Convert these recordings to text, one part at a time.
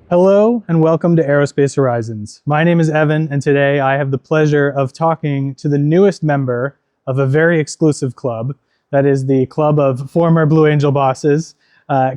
Hello and welcome to Aerospace Horizons. My name is Evan, and today I have the pleasure of talking to the newest member of a very exclusive club. That is the club of former Blue Angel bosses.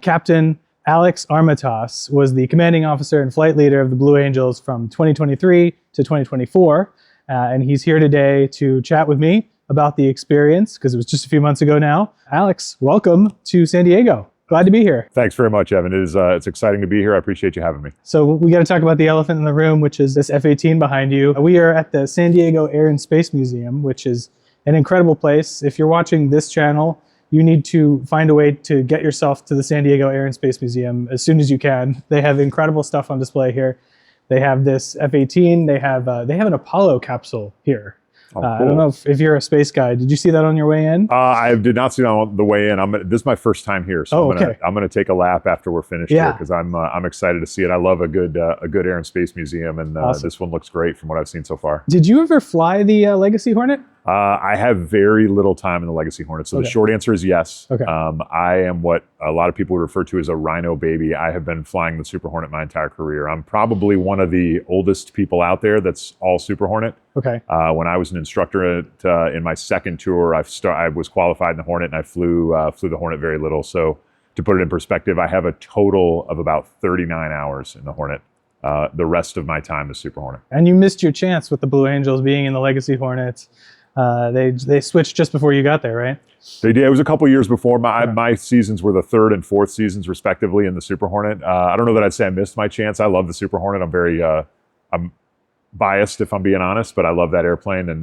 Captain Alex Armatas was the commanding officer and flight leader of the Blue Angels from 2023 to 2024. And he's here today to chat with me about the experience, because it was just a few months ago now. Alex, welcome to San Diego. Glad to be here. Thanks very much, Evan. It's exciting to be here. I appreciate you having me. So we got to talk about the elephant in the room, which is this F-18 behind you. We are at the San Diego Air and Space Museum, which is an incredible place. If you're watching this channel, you need to find a way to get yourself to the San Diego Air and Space Museum as soon as you can. They have incredible stuff on display here. They have this F-18. They have an Apollo capsule here. Oh, cool. I don't know if you're a space guy. Did you see that on your way in? I did not see that on the way in. This is my first time here, so I'm gonna take a lap after we're finished here, because I'm excited to see it. I love a good Air and Space Museum, and awesome. This one looks great from what I've seen so far. Did you ever fly the Legacy Hornet? I have very little time in the Legacy Hornet, so the short answer is yes. Okay. I am what a lot of people would refer to as a rhino baby. I have been flying the Super Hornet my entire career. I'm probably one of the oldest people out there that's all Super Hornet. Okay. When I was an instructor in my second tour, I was qualified in the Hornet, and I flew the Hornet very little. So to put it in perspective, I have a total of about 39 hours in the Hornet. The rest of my time is Super Hornet. And you missed your chance with the Blue Angels being in the Legacy Hornets. They switched just before you got there, right? They did. It was a couple years before. My seasons were the third and fourth seasons, respectively, in the Super Hornet. I don't know that I'd say I missed my chance. I love the Super Hornet. I'm biased, if I'm being honest, but I love that airplane. And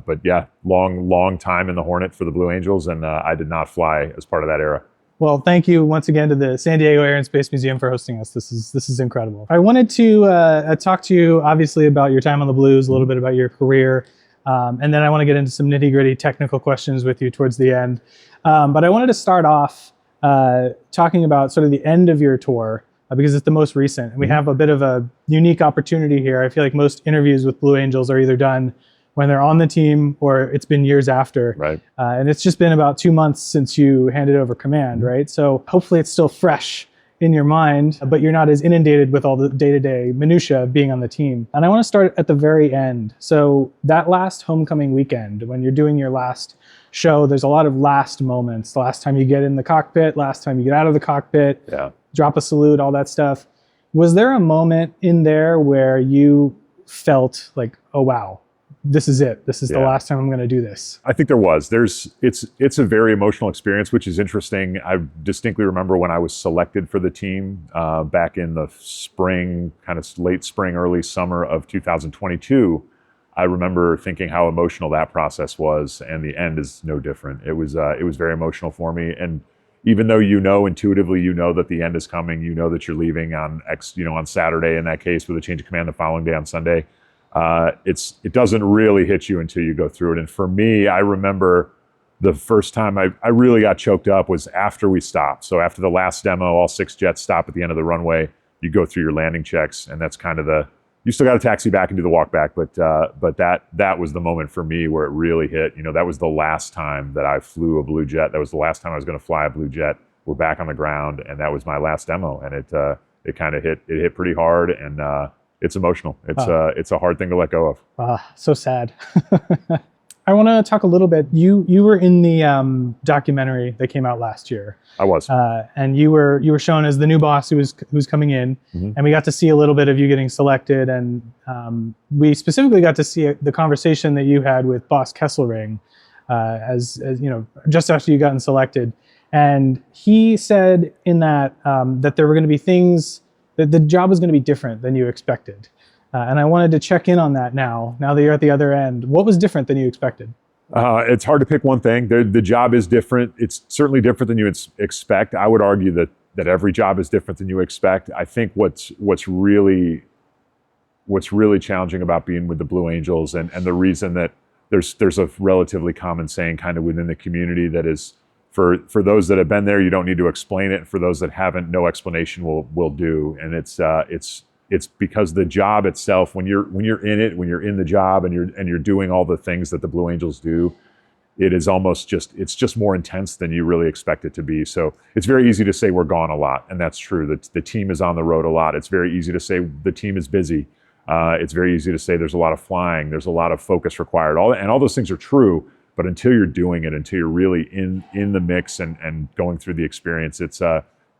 but yeah, long time in the Hornet for the Blue Angels, and I did not fly as part of that era. Well, thank you once again to the San Diego Air and Space Museum for hosting us. This is incredible. I wanted to talk to you, obviously, about your time on the Blues, a little bit about your career. And then I want to get into some nitty-gritty technical questions with you towards the end. But I wanted to start off talking about sort of the end of your tour, because it's the most recent. And we have a bit of a unique opportunity here. I feel like most interviews with Blue Angels are either done when they're on the team or it's been years after. Right. And it's just been about 2 months since you handed over command, right? So hopefully it's still fresh in your mind, but you're not as inundated with all the day-to-day minutia of being on the team. And I want to start at the very end. So that last homecoming weekend, when you're doing your last show, there's a lot of last moments. The last time you get in the cockpit, last time you get out of the cockpit, drop a salute, all that stuff. Was there a moment in there where you felt like, oh, wow, this is it. This is the last time I'm going to do this? I think there was. It's a very emotional experience, which is interesting. I distinctly remember when I was selected for the team back in the spring, kind of late spring, early summer of 2022. I remember thinking how emotional that process was, and the end is no different. It was very emotional for me. And even though intuitively that the end is coming, that you're leaving on on Saturday in that case with a change of command the following day on Sunday. It doesn't really hit you until you go through it. And for me, I remember the first time I really got choked up was after we stopped. So after the last demo, all 6 jets stop at the end of the runway, you go through your landing checks, and that's kind of you still got to taxi back and do the walk back. But that was the moment for me where it really hit. That was the last time that I flew a Blue Jet. That was the last time I was going to fly a Blue Jet. We're back on the ground, and that was my last demo. And it kind of hit pretty hard, and it's emotional. It's a hard thing to let go of. So sad. I want to talk a little bit. You were in the documentary that came out last year. I was. And you were shown as the new boss who's coming in, and we got to see a little bit of you getting selected, and we specifically got to see the conversation that you had with Boss Kesselring, as just after you gotten selected, and he said in that that there were going to be things that the job was going to be different than you expected. And I wanted to check in on that now that you're at the other end. What was different than you expected? It's hard to pick one thing. The job is different. It's certainly different than you expect. I would argue that every job is different than you expect. I think what's really challenging about being with the Blue Angels, and the reason that there's a relatively common saying kind of within the community that is, for those that have been there, you don't need to explain it. For those that haven't, no explanation will do. And it's because the job itself, when you're in it, when you're in the job and you're doing all the things that the Blue Angels do, it is almost it's just more intense than you really expect it to be. So it's very easy to say we're gone a lot, and that's true. The team is on the road a lot. It's very easy to say the team is busy. It's very easy to say there's a lot of flying, there's a lot of focus required. All those things are true, but until you're doing it, until you're really in the mix and going through the experience, it's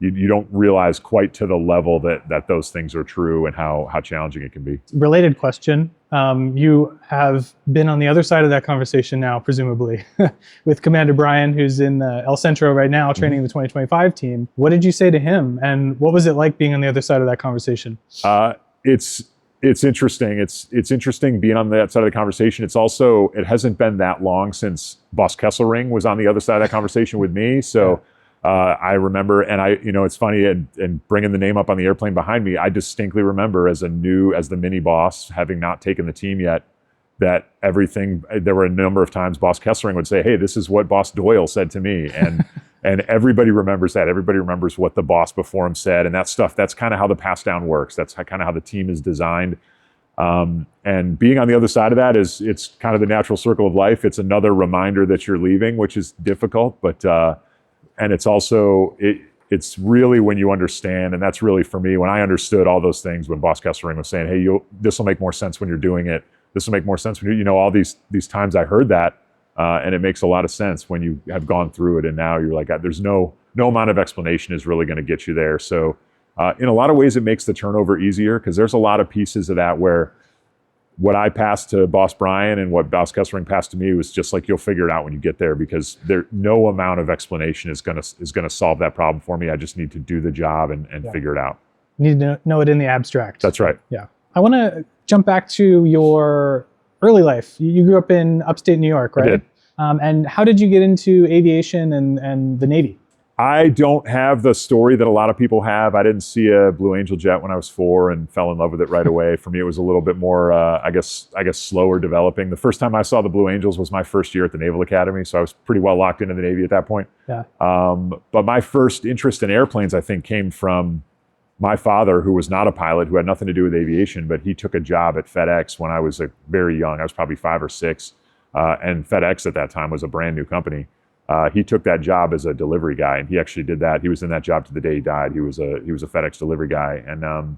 you don't realize quite to the level that those things are true and how challenging it can be. Related question. You have been on the other side of that conversation now, presumably, with Commander Brian, who's in El Centro right now, training the 2025 team. What did you say to him, and what was it like being on the other side of that conversation? It's interesting. It's interesting being on that side of the conversation. It's also, it hasn't been that long since Boss Kesselring was on the other side of that conversation with me. So I remember, and it's funny, and bringing the name up on the airplane behind me, I distinctly remember as the mini boss, having not taken the team yet, that there were a number of times Boss Kesselring would say, "Hey, this is what Boss Doyle said to me." And everybody remembers that. Everybody remembers what the boss before him said, and that stuff. That's kind of how the pass down works. That's kind of how the team is designed. And being on the other side of that it's kind of the natural circle of life. It's another reminder that you're leaving, which is difficult, but and it's also it's really when you understand, and that's really for me when I understood all those things when Boss Kesselring was saying, "Hey, this will make more sense when you're doing it. This will make more sense when all these times I heard that." And it makes a lot of sense when you have gone through it, and now you're like, there's no amount of explanation is really going to get you there. So in a lot of ways, it makes the turnover easier, because there's a lot of pieces of that where what I passed to Boss Brian and what Boss Kesselring passed to me was just like, you'll figure it out when you get there, because no amount of explanation is going to solve that problem for me. I just need to do the job and figure it out. You need to know it in the abstract. That's right. Yeah. I want to jump back to your early life. You grew up in upstate New York, right? I did. And how did you get into aviation and the Navy? I don't have the story that a lot of people have. I didn't see a Blue Angel jet when I was 4 and fell in love with it right away. For me, it was a little bit more, I guess, slower developing. The first time I saw the Blue Angels was my first year at the Naval Academy, so I was pretty well locked into the Navy at that point. Yeah. But my first interest in airplanes, I think, came from my father, who was not a pilot, who had nothing to do with aviation, but he took a job at FedEx when I was very young. I was probably 5 or 6, and FedEx at that time was a brand new company. He took that job as a delivery guy, and he actually did that. He was in that job to the day he died. He was a FedEx delivery guy, and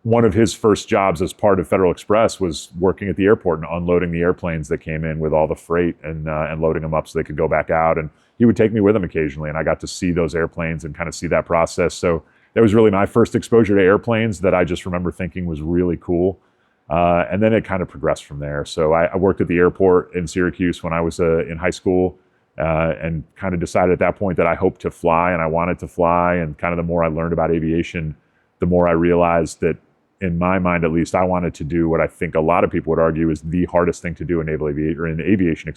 one of his first jobs as part of Federal Express was working at the airport and unloading the airplanes that came in with all the freight and loading them up so they could go back out. And he would take me with him occasionally, and I got to see those airplanes and kind of see that process. So that was really my first exposure to airplanes that I just remember thinking was really cool. And then it kind of progressed from there. So I worked at the airport in Syracuse when I was in high school, and kind of decided at that point that I hoped to fly and I wanted to fly. And kind of the more I learned about aviation, the more I realized that, in my mind at least, I wanted to do what I think a lot of people would argue is the hardest thing to do in aviation,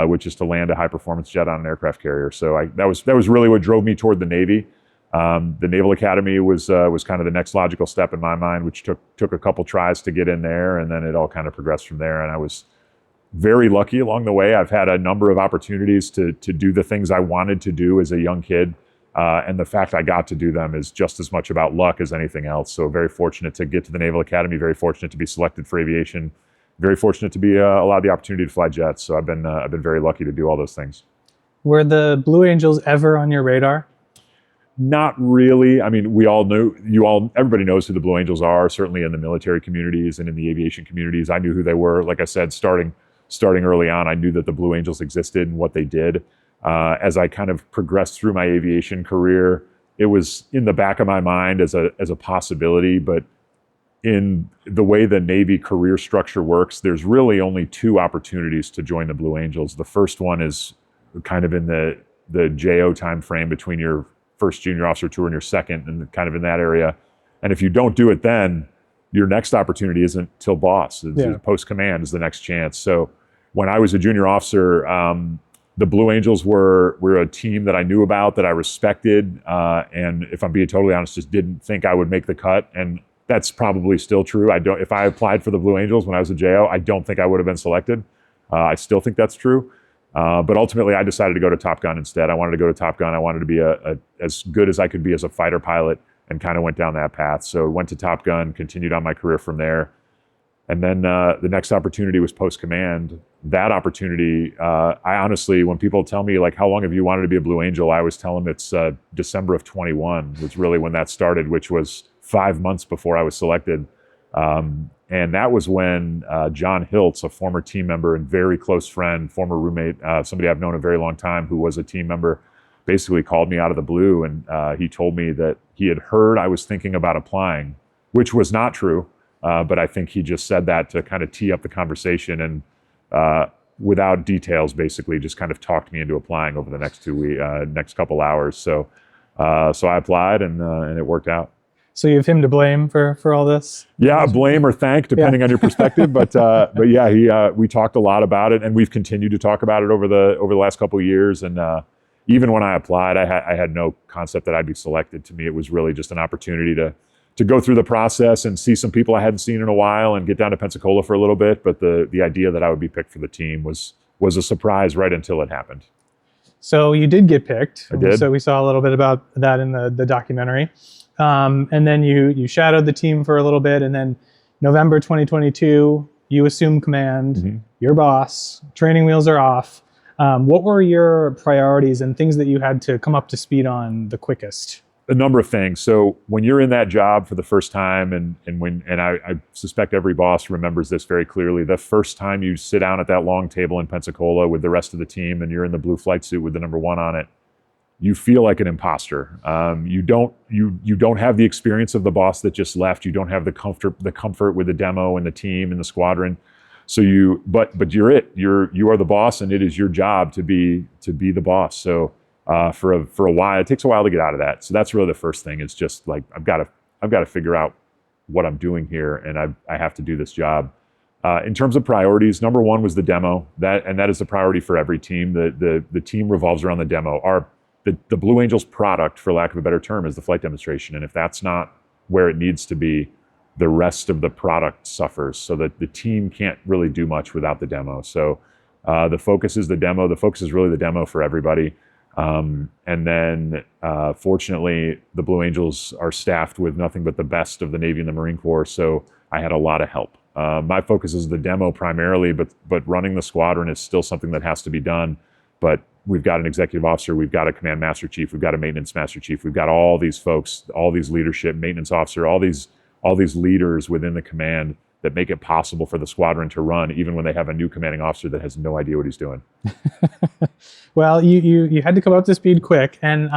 which is to land a high performance jet on an aircraft carrier. So that was really what drove me toward the Navy. The Naval Academy was kind of the next logical step in my mind, which took a couple tries to get in there, and then it all kind of progressed from there. And I was very lucky along the way. I've had a number of opportunities to do the things I wanted to do as a young kid, and the fact I got to do them is just as much about luck as anything else. So very fortunate to get to the Naval Academy, very fortunate to be selected for aviation, very fortunate to be allowed the opportunity to fly jets. So I've been very lucky to do all those things. Were the Blue Angels ever on your radar? Not really. I mean, everybody knows who the Blue Angels are, certainly in the military communities and in the aviation communities. I knew who they were. Like I said, starting early on, I knew that the Blue Angels existed and what they did. As I kind of progressed through my aviation career, it was in the back of my mind as a possibility, but in the way the Navy career structure works, there's really only 2 opportunities to join the Blue Angels. The first one is kind of in the JO time frame between your first junior officer tour and your second, and kind of in that area. And if you don't do it then, your next opportunity isn't till boss. Post command is the next chance. So when I was a junior officer, the Blue Angels were a team that I knew about, that I respected, and if I'm being totally honest, just didn't think I would make the cut. And that's probably still true. If I applied for the Blue Angels when I was a JO, I don't think I would have been selected. I still think that's true. But ultimately, I decided to go to Top Gun instead. I wanted to go to Top Gun. I wanted to be as good as I could be as a fighter pilot, and kind of went down that path. So went to Top Gun, continued on my career from there. And then the next opportunity was post command. That opportunity, I honestly, when people tell me like, how long have you wanted to be a Blue Angel? I always tell them it's December of 21 was really when that started, which was 5 months before I was selected. And that was when John Hiltz, a former team member and very close friend, former roommate, somebody I've known a very long time who was a team member, basically called me out of the blue. And he told me that he had heard I was thinking about applying, which was not true. But I think he just said that to kind of tee up the conversation and without details, basically just kind of talked me into applying over the next couple hours. So I applied and it worked out. So you have him to blame for all this? Yeah, blame or thank, depending on your perspective. But yeah, we talked a lot about it, and we've continued to talk about it over the last couple of years. And even when I applied, I had no concept that I'd be selected. To me, it was really just an opportunity to go through the process and see some people I hadn't seen in a while and get down to Pensacola for a little bit. But the idea that I would be picked for the team was a surprise right until it happened. So you did get picked. I did. So we saw a little bit about that in the documentary. And then you shadowed the team for a little bit, and then November 2022, you assume command, Mm-hmm. your boss, training wheels are off. What were your priorities and things that you had to come up to speed on the quickest? A number of things. So when you're in that job for the first time, and I suspect every boss remembers this very clearly, the first time you sit down at that long table in Pensacola with the rest of the team and you're in the blue flight suit with the number 1 on it, you feel like an imposter. You don't have the experience of the boss that just left. You don't have the comfort with the demo and the team and the squadron. So but you're it. You are the boss, and it is your job to be the boss. So for a while, it takes a while to get out of that. So that's really the first thing. Is just like I've got to figure out what I'm doing here, and I have to do this job. In terms of priorities, number 1 was the demo. That is a priority for every team. The team revolves around the demo. The Blue Angels product, for lack of a better term, is the flight demonstration. And if that's not where it needs to be, the rest of the product suffers. So that the team can't really do much without the demo. So the focus is the demo. The focus is really the demo for everybody. And then fortunately, the Blue Angels are staffed with nothing but the best of the Navy and the Marine Corps. So I had a lot of help. My focus is the demo primarily, but running the squadron is still something that has to be done. But we've got an executive officer, we've got a command master chief, we've got a maintenance master chief, we've got all these folks, all these leadership, maintenance officer, all these leaders within the command that make it possible for the squadron to run, even when they have a new commanding officer that has no idea what he's doing. Well, you had to come up to speed quick, and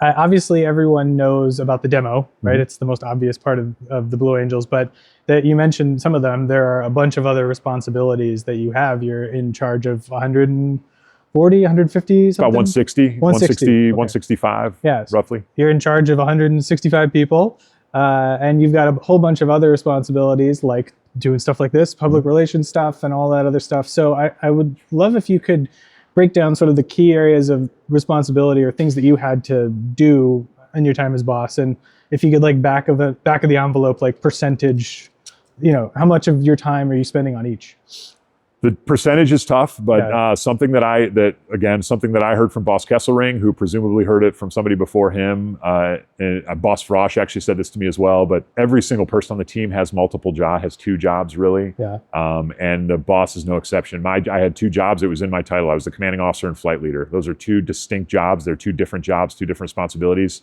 obviously everyone knows about the demo, right? Mm-hmm. It's the most obvious part of the Blue Angels, but that you mentioned some of them. There are a bunch of other responsibilities that you have. You're in charge of 140, 150 something? About 160, 165, yes. Roughly. You're in charge of 165 people, and you've got a whole bunch of other responsibilities like doing stuff like this, public relations stuff and all that other stuff. So I would love if you could break down sort of the key areas of responsibility or things that you had to do in your time as boss. And if you could like back of the envelope, like percentage, how much of your time are you spending on each? The percentage is tough, but something that I heard from Boss Kesselring, who presumably heard it from somebody before him. And Boss Frosch actually said this to me as well. But every single person on the team has has 2 jobs really. Yeah. And the boss is no exception. I had 2 jobs. It was in my title. I was the commanding officer and flight leader. Those are 2 distinct jobs. They're 2 different jobs, 2 different responsibilities.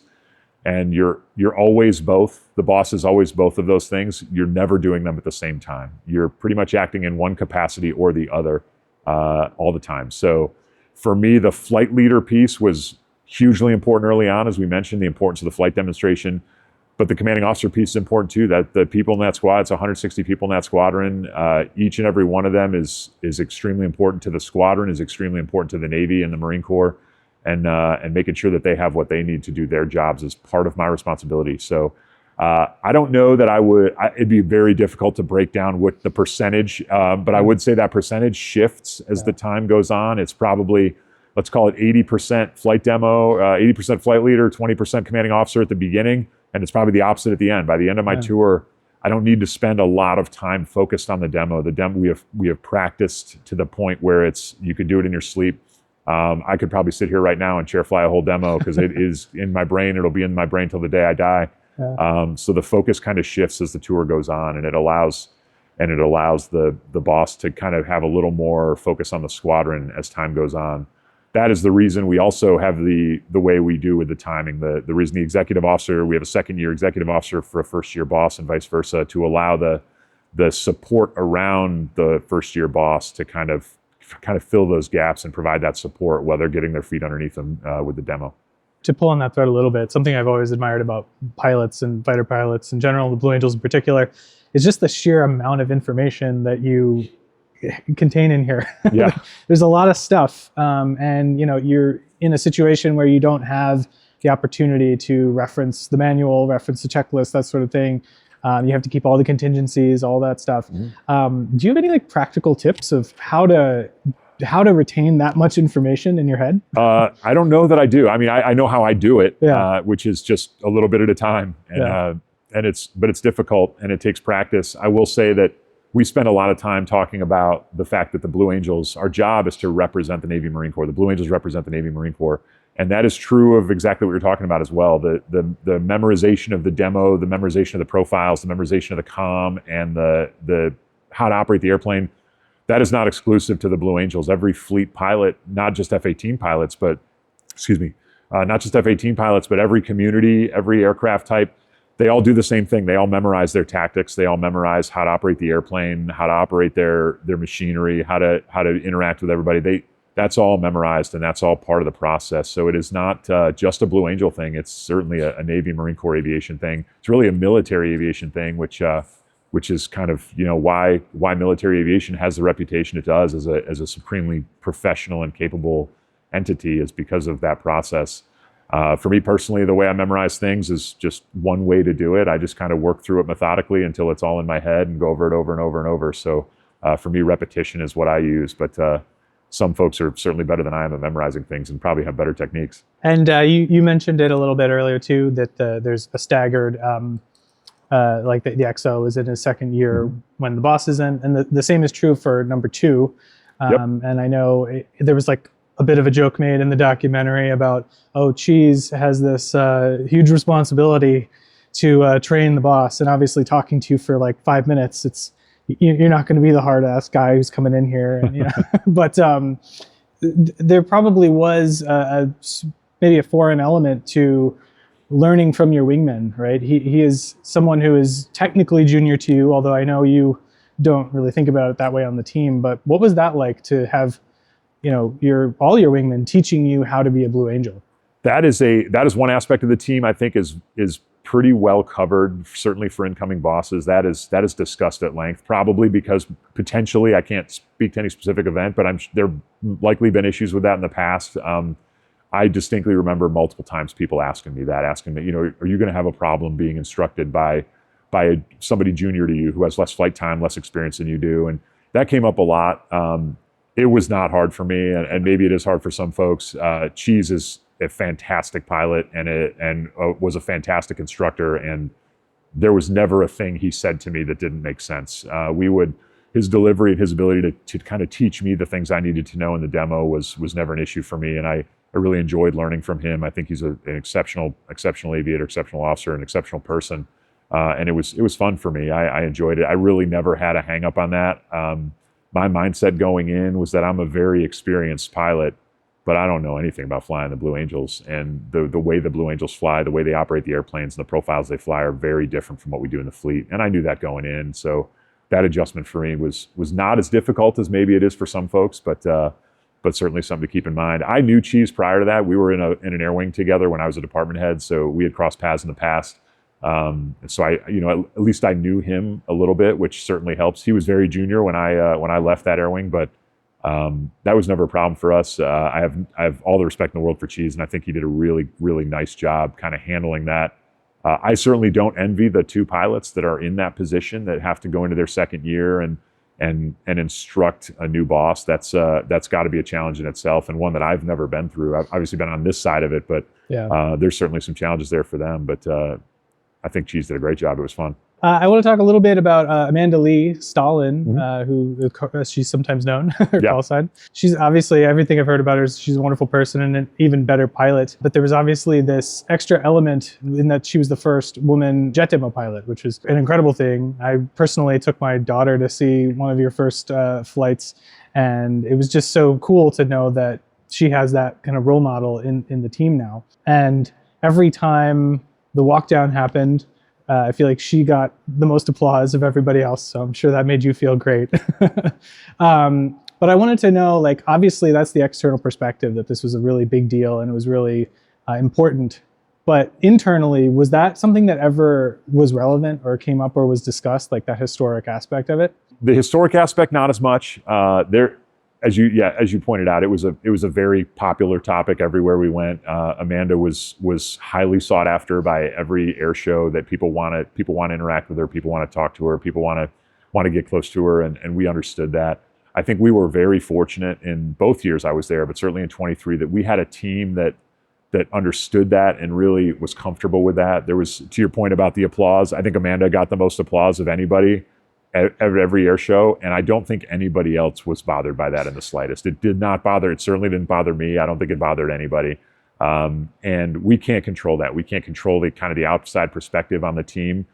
And you're always both. The boss is always both of those things. You're never doing them at the same time. You're pretty much acting in one capacity or the other all the time. So for me, the flight leader piece was hugely important early on, as we mentioned, the importance of the flight demonstration. But the commanding officer piece is important too, that the people in that squad, it's 160 people in that squadron. Each and every one of them is extremely important to the squadron, is extremely important to the Navy and the Marine Corps. And making sure that they have what they need to do their jobs is part of my responsibility. So I don't know that it'd be very difficult to break down what the percentage, but I would say that percentage shifts as the time goes on. It's probably, let's call it 80% flight demo, 80% flight leader, 20% commanding officer at the beginning, and it's probably the opposite at the end. By the end of my tour, I don't need to spend a lot of time focused on the demo. The demo we have practiced to the point where you could do it in your sleep. I could probably sit here right now and chair fly a whole demo because it is in my brain. It'll be in my brain till the day I die. So the focus kind of shifts as the tour goes on, and it allows and it allows the boss to kind of have a little more focus on the squadron as time goes on. That is the reason we also have the way we do with the timing. The reason the executive officer, we have a second-year executive officer for a first-year boss and vice versa, to allow the support around the first-year boss to kind of fill those gaps and provide that support while they're getting their feet underneath them with the demo. To pull on that thread a little bit, something I've always admired about pilots and fighter pilots in general, the Blue Angels in particular, is just the sheer amount of information that you contain in here. Yeah. There's a lot of stuff, and you're in a situation where you don't have the opportunity to reference the manual, reference the checklist, that sort of thing. You have to keep all the contingencies, all that stuff. Mm-hmm. Do you have any practical tips of how to retain that much information in your head? I don't know that I do. I mean, I know how I do it, yeah. Which is just a little bit at a time, and it's difficult and it takes practice. I will say that we spend a lot of time talking about the fact that the Blue Angels, our job is to represent the Navy Marine Corps. The Blue Angels represent the Navy Marine Corps. And that is true of exactly what you're talking about as well. The memorization of the demo, the memorization of the profiles, the memorization of the comm, and the how to operate the airplane, that is not exclusive to the Blue Angels. Every fleet pilot, not just F-18 pilots, but, not just F-18 pilots, but every community, every aircraft type, they all do the same thing. They all memorize their tactics. They all memorize how to operate the airplane, how to operate their machinery, how to interact with everybody. That's all memorized, and that's all part of the process. So it is not just a Blue Angel thing. It's certainly a Navy Marine Corps aviation thing. It's really a military aviation thing, which is kind of why military aviation has the reputation it does as a supremely professional and capable entity, is because of that process. For me personally, the way I memorize things is just one way to do it. I just kind of work through it methodically until it's all in my head and go over it over and over and over. So for me, repetition is what I use. But some folks are certainly better than I am at memorizing things and probably have better techniques. And you mentioned it a little bit earlier too, that there's a staggered, like the XO is in his second year when the boss is in, and the same is true for number 2. And I know there was a bit of a joke made in the documentary about, Cheese has this huge responsibility to train the boss, and obviously talking to you for 5 minutes, you're not going to be the hard-ass guy who's coming in here. And, but there probably was maybe a foreign element to learning from your wingman, right? He is someone who is technically junior to you, although I know you don't really think about it that way on the team. But what was that like to have, all your wingmen teaching you how to be a Blue Angel? That is one aspect of the team I think is pretty well covered, certainly for incoming bosses. That is discussed at length, probably because potentially, I can't speak to any specific event, but there have likely been issues with that in the past. I distinctly remember multiple times people asking me, are you going to have a problem being instructed by somebody junior to you who has less flight time, less experience than you do? And that came up a lot. It was not hard for me, and maybe it is hard for some folks. Cheese is a fantastic pilot and was a fantastic instructor, and there was never a thing he said to me that didn't make sense. His delivery and his ability to kind of teach me the things I needed to know in the demo was never an issue for me, and I really enjoyed learning from him. I think he's an exceptional aviator, exceptional officer, an exceptional person, and it was fun for me. I enjoyed it. I really never had a hang up on that. My mindset going in was that I'm a very experienced pilot, but I don't know anything about flying the Blue Angels. And the way the Blue Angels fly, the way they operate the airplanes, and the profiles they fly are very different from what we do in the fleet. And I knew that going in. So that adjustment for me was not as difficult as maybe it is for some folks, but certainly something to keep in mind. I knew Cheese prior to that. We were in an air wing together when I was a department head, so we had crossed paths in the past. So at least I knew him a little bit, which certainly helps. He was very junior when I left that air wing, but that was never a problem for us. I have all the respect in the world for Cheese, and I think he did a really, really nice job kind of handling that. I certainly don't envy the 2 pilots that are in that position that have to go into their second year and instruct a new boss. That's got to be a challenge in itself, and one that I've never been through. I've obviously been on this side of it, but there's certainly some challenges there for them. But I think Cheese did a great job. It was fun. I want to talk a little bit about Amanda Lee Stalin, Mhm. who as she's sometimes known, her Yeah. call sign. She's obviously, everything I've heard about her is she's a wonderful person and an even better pilot. But there was obviously this extra element in that she was the first woman jet demo pilot, which was an incredible thing. I personally took my daughter to see one of your first flights, and it was just so cool to know that she has that kind of role model in the team now. And every time the walk down happened, I feel like she got the most applause of everybody else, so I'm sure that made you feel great. But I wanted to know, like, obviously that's the external perspective, that this was a really big deal and it was really important. But internally, was that something that ever was relevant or came up or was discussed, like that historic aspect of it? The historic aspect, not as much. As you pointed out, it was a very popular topic everywhere we went. Amanda was highly sought after by every air show that people want to interact with her, people want to talk to her, people want to get close to her, and we understood that. I think we were very fortunate in both years I was there, but certainly in 23, that we had a team that understood that and really was comfortable with that. There was, to your point about the applause, I think Amanda got the most applause of anybody at every air show, and I don't think anybody else was bothered by that in the slightest. It did not bother. It certainly didn't bother me. I don't think it bothered anybody. And we can't control that. We can't control the kind of the outside perspective on the team.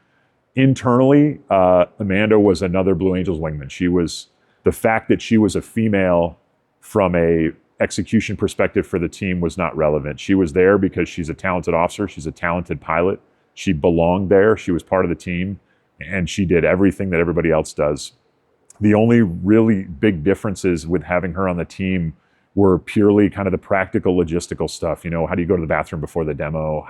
Internally, Amanda was another Blue Angels wingman. The fact that she was a female from a execution perspective for the team was not relevant. She was there because she's a talented officer. She's a talented pilot. She belonged there. She was part of the team. And she did everything that everybody else does. The only really big differences with having her on the team were purely kind of the practical logistical stuff. You know, how do you go to the bathroom before the demo?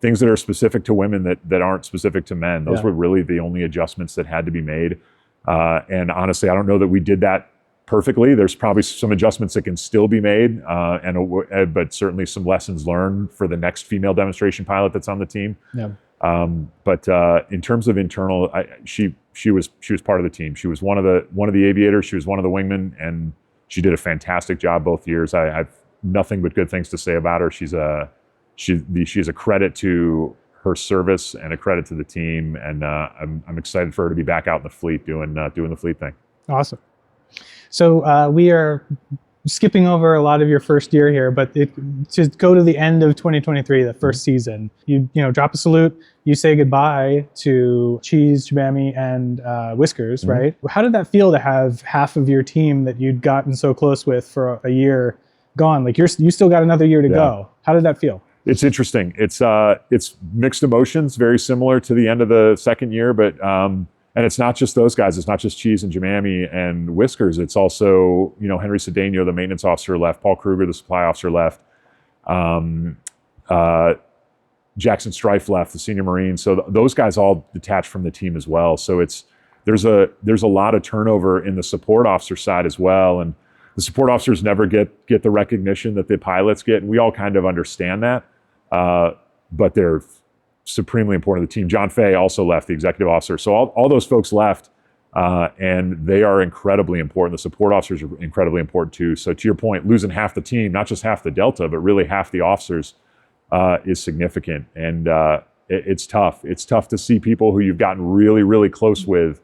Things that are specific to women that aren't specific to men. Those were really the only adjustments that had to be made. And honestly, I don't know that we did that perfectly. There's probably some adjustments that can still be made, but certainly some lessons learned for the next female demonstration pilot that's on the team. Yeah. But in terms of internal, she was part of the team. She was one of the aviators. She was one of the wingmen, and she did a fantastic job both years. I have nothing but good things to say about her. She's a credit to her service and a credit to the team. And I'm excited for her to be back out in the fleet doing the fleet thing. Awesome. So we are skipping over a lot of your first year here, but to go to the end of 2023, the first season, you drop a salute, you say goodbye to Cheese, Jabami, and Whiskers, right? How did that feel to have half of your team that you'd gotten so close with for a year gone? Like you still got another year to go. How did that feel? It's interesting. It's mixed emotions, very similar to the end of the second year, but and it's not just those guys. It's not just Cheese and Jemami and Whiskers. It's also, Henry Cedeno, the maintenance officer, left. Paul Kruger, the supply officer, left. Jackson Strife left, the senior Marine. So those guys all detached from the team as well. So there's a lot of turnover in the support officer side as well. And the support officers never get the recognition that the pilots get. And we all kind of understand that. But they're supremely important to the team. John Fay also left, the executive officer. So all those folks left, and they are incredibly important. The support officers are incredibly important too. So to your point, losing half the team, not just half the Delta, but really half the officers, is significant. And it's tough. It's tough to see people who you've gotten really, really close with,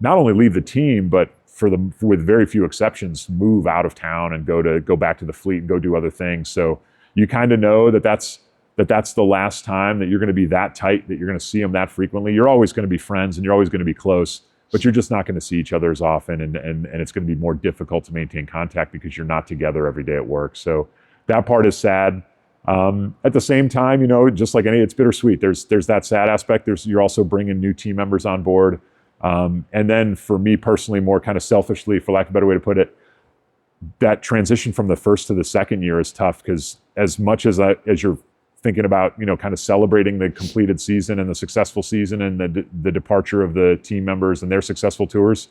not only leave the team, but with very few exceptions, move out of town and go back to the fleet and go do other things. So you kind of know that's the last time that you're going to be that tight, that you're going to see them that frequently. You're always going to be friends and you're always going to be close, but you're just not going to see each other as often. And it's going to be more difficult to maintain contact because you're not together every day at work. So that part is sad. At the same time, just like it's bittersweet. There's that sad aspect. You're also bringing new team members on board. And then for me personally, more kind of selfishly, for lack of a better way to put it, that transition from the first to the second year is tough because as much as you're thinking about, kind of celebrating the completed season and the successful season and the departure of the team members and their successful tours,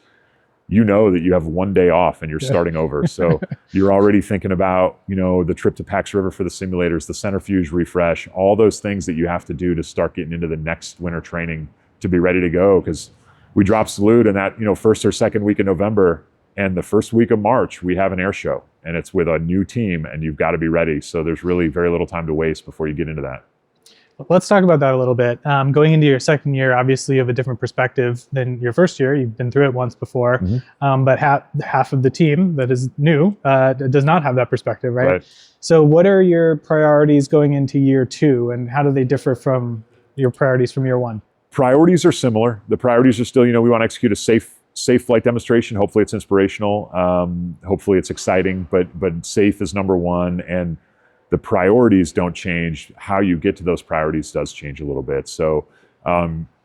that you have one day off and you're starting over. So you're already thinking about, the trip to Pax River for the simulators, the centrifuge refresh, all those things that you have to do to start getting into the next winter training to be ready to go. Because we drop salute and that, first or second week in November and the first week of March, we have an air show. And it's with a new team and you've got to be ready. So there's really very little time to waste before you get into that. Let's talk about that a little bit. Going into your second year, obviously you have a different perspective than your first year. You've been through it once before, but half of the team that is new does not have that perspective, right? So what are your priorities going into year two, and how do they differ from your priorities from year one? Priorities are similar. The priorities are still, we want to execute a safe flight demonstration. Hopefully it's inspirational. Hopefully it's exciting, but safe is number one. And the priorities don't change. How you get to those priorities does change a little bit. So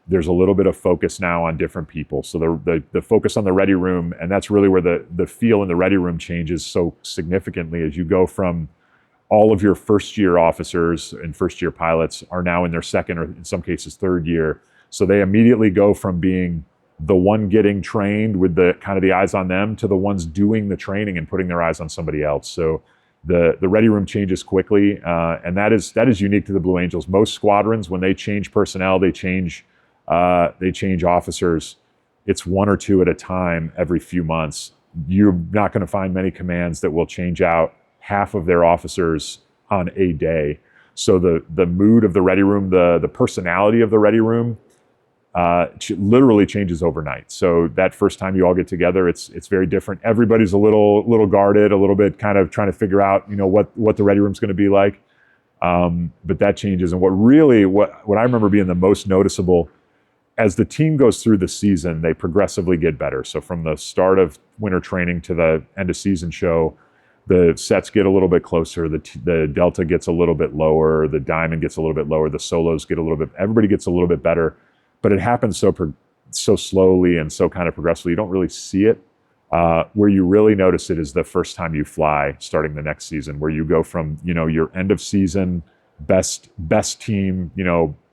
there's a little bit of focus now on different people. So the focus on the ready room, and that's really where the feel in the ready room changes so significantly as you go from all of your first year officers and first year pilots are now in their second or in some cases third year. So they immediately go from being the one getting trained with the kind of the eyes on them to the ones doing the training and putting their eyes on somebody else. So the ready room changes quickly, and that is unique to the Blue Angels. Most squadrons, when they change personnel, they change officers. It's one or two at a time every few months. You're not going to find many commands that will change out half of their officers on a day. So the mood of the ready room, the personality of the ready room, literally changes overnight. So that first time you all get together, it's very different. Everybody's a little guarded, a little bit kind of trying to figure out, what the ready room's going to be like. But that changes. And what I remember being the most noticeable, as the team goes through the season, they progressively get better. So from the start of winter training to the end of season show, the sets get a little bit closer, the delta gets a little bit lower, the diamond gets a little bit lower, the solos get a little bit, everybody gets a little bit better. But it happens so slowly and so kind of progressively, you don't really see it. Where you really notice it is the first time you fly starting the next season, where you go from, your end of season, best team,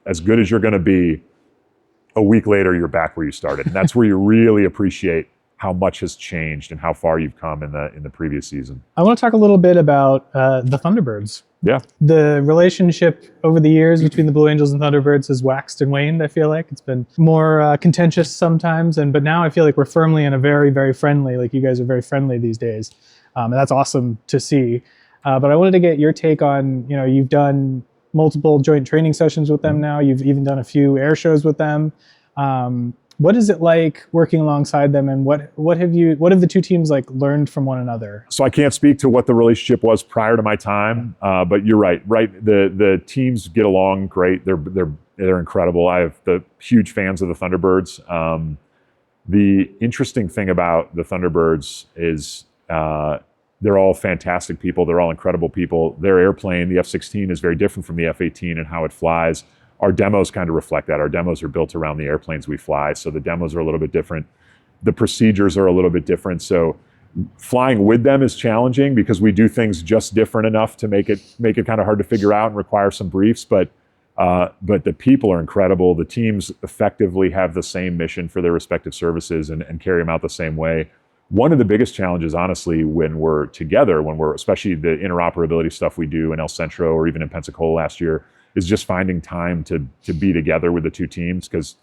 as good as you're going to be, a week later, you're back where you started. And that's where you really appreciate how much has changed and how far you've come in the previous season. I want to talk a little bit about the Thunderbirds. Yeah. The relationship over the years between the Blue Angels and Thunderbirds has waxed and waned, I feel like. It's been more contentious sometimes, but now I feel like we're firmly in a very, very friendly, like you guys are very friendly these days. And that's awesome to see. But I wanted to get your take on, you've done multiple joint training sessions with them now. You've even done a few air shows with them. What is it like working alongside them, and what have the two teams learned from one another? So I can't speak to what the relationship was prior to my time, but you're right. The teams get along great. They're incredible. I have the huge fans of the Thunderbirds. The interesting thing about the Thunderbirds is they're all fantastic people. They're all incredible people. Their airplane, the F-16, is very different from the F-18 and how it flies. Our demos kind of reflect that. Our demos are built around the airplanes we fly, so the demos are a little bit different. The procedures are a little bit different. So flying with them is challenging because we do things just different enough to make it kind of hard to figure out and require some briefs. But the people are incredible. The teams effectively have the same mission for their respective services and carry them out the same way. One of the biggest challenges, honestly, when we're together, especially the interoperability stuff we do in El Centro or even in Pensacola last year, is just finding time to be together with the two teams, because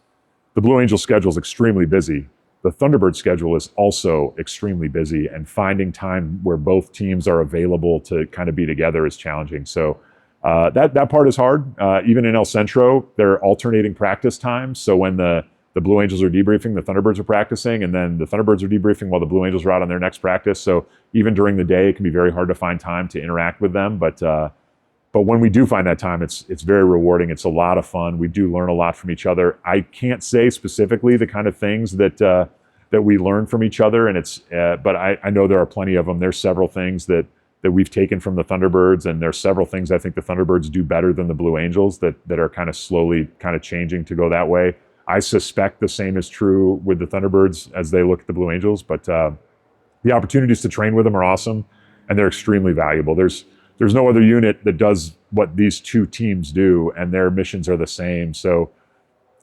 the Blue Angels schedule is extremely busy. The Thunderbird schedule is also extremely busy, and finding time where both teams are available to kind of be together is challenging. So that part is hard. Even in El Centro, they're alternating practice times. So when the Blue Angels are debriefing, the Thunderbirds are practicing, and then the Thunderbirds are debriefing while the Blue Angels are out on their next practice. So even during the day, it can be very hard to find time to interact with them. But when we do find that time, it's very rewarding. It's a lot of fun. We do learn a lot from each other. I can't say specifically the kind of things that we learn from each other, but I know there are plenty of them. There's several things that we've taken from the Thunderbirds, and there's several things I think the Thunderbirds do better than the Blue Angels that are kind of slowly kind of changing to go that way. I suspect the same is true with the Thunderbirds as they look at the Blue Angels, but the opportunities to train with them are awesome, and they're extremely valuable. There's no other unit that does what these two teams do, and their missions are the same. So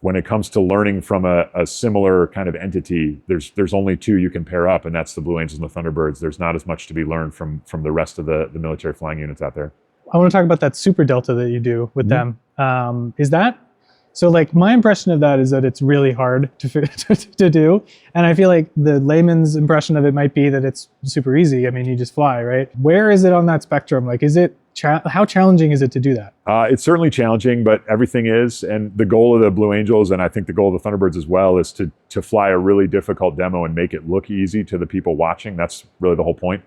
when it comes to learning from a similar kind of entity, there's only two you can pair up, and that's the Blue Angels and the Thunderbirds. There's not as much to be learned from the rest of the military flying units out there. I want to talk about that Super Delta that you do with them. Is that so? My impression of that is that it's really hard to do, and I feel like the layman's impression of it might be that it's super easy. I mean, you just fly, right? Where is it on that spectrum? Is it How challenging is it to do that? It's certainly challenging, but everything is. And the goal of the Blue Angels, and I think the goal of the Thunderbirds as well, is to fly a really difficult demo and make it look easy to the people watching. That's really the whole point.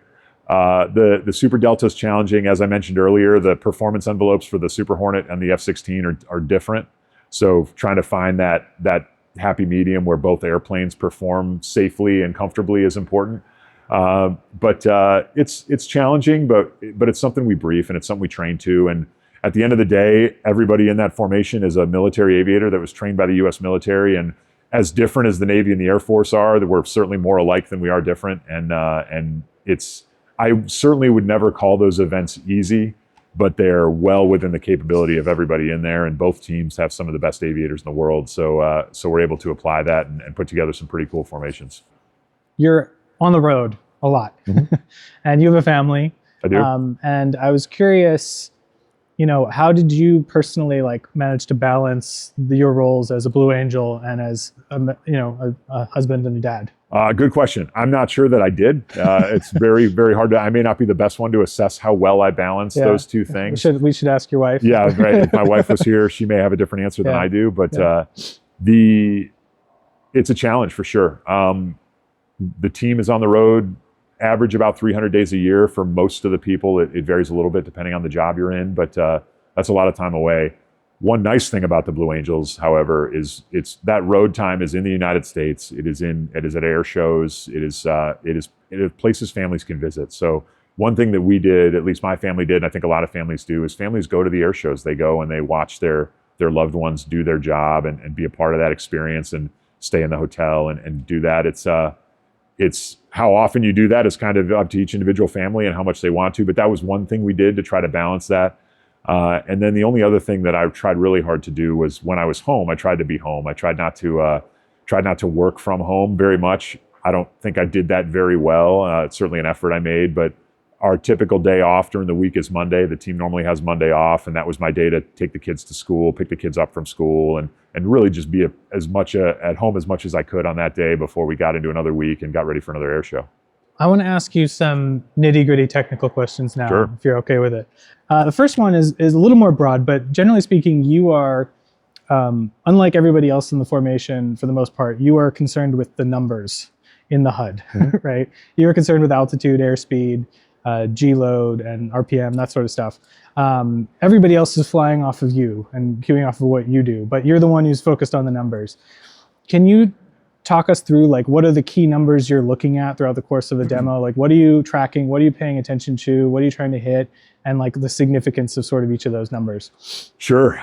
The Super Delta is challenging. As I mentioned earlier, the performance envelopes for the Super Hornet and the F-16 are different. So trying to find that happy medium where both airplanes perform safely and comfortably is important. But it's challenging, but it's something we brief and it's something we train to. And at the end of the day, everybody in that formation is a military aviator that was trained by the U.S. military. And as different as the Navy and the Air Force are, we're certainly more alike than we are different. And I certainly would never call those events easy, but they're well within the capability of everybody in there. And both teams have some of the best aviators in the world. So we're able to apply that and put together some pretty cool formations. You're on the road a lot, and you have a family. I do. And I was curious, how did you personally manage to balance your roles as a Blue Angel and as a husband and a dad? Good question. I'm not sure that I did. It's very, very hard I may not be the best one to assess how well I balance those two things. We should ask your wife. Yeah, right. If my wife was here, she may have a different answer than I do, but it's a challenge for sure. The team is on the road, average about 300 days a year for most of the people. It varies a little bit depending on the job you're in, but that's a lot of time away. One nice thing about the Blue Angels, however, is that road time is in the United States. It is at air shows. It is places families can visit. So one thing that we did, at least my family did, and I think a lot of families do, is families go to the air shows. They go and they watch their loved ones do their job and be a part of that experience and stay in the hotel and do that. It's how often you do that is kind of up to each individual family and how much they want to, but that was one thing we did to try to balance that. And then the only other thing that I tried really hard to do was when I was home, I tried to be home. I tried not to work from home very much. I don't think I did that very well. It's certainly an effort I made, but our typical day off during the week is Monday. The team normally has Monday off, and that was my day to take the kids to school, pick the kids up from school, and really just be as much at home as much as I could on that day before we got into another week and got ready for another air show. I want to ask you some nitty-gritty technical questions now, Sure. if you're okay with it. The first one is a little more broad, but generally speaking, you are, unlike everybody else in the formation, for the most part, you are concerned with the numbers in the HUD, right? You are concerned with altitude, airspeed, G-load, and RPM, that sort of stuff. Everybody else is flying off of you and queuing off of what you do, but you're the one who's focused on the numbers. Can you talk us through what are the key numbers you're looking at throughout the course of a demo? What are you tracking? What are you paying attention to? What are you trying to hit? And the significance of sort of each of those numbers. Sure.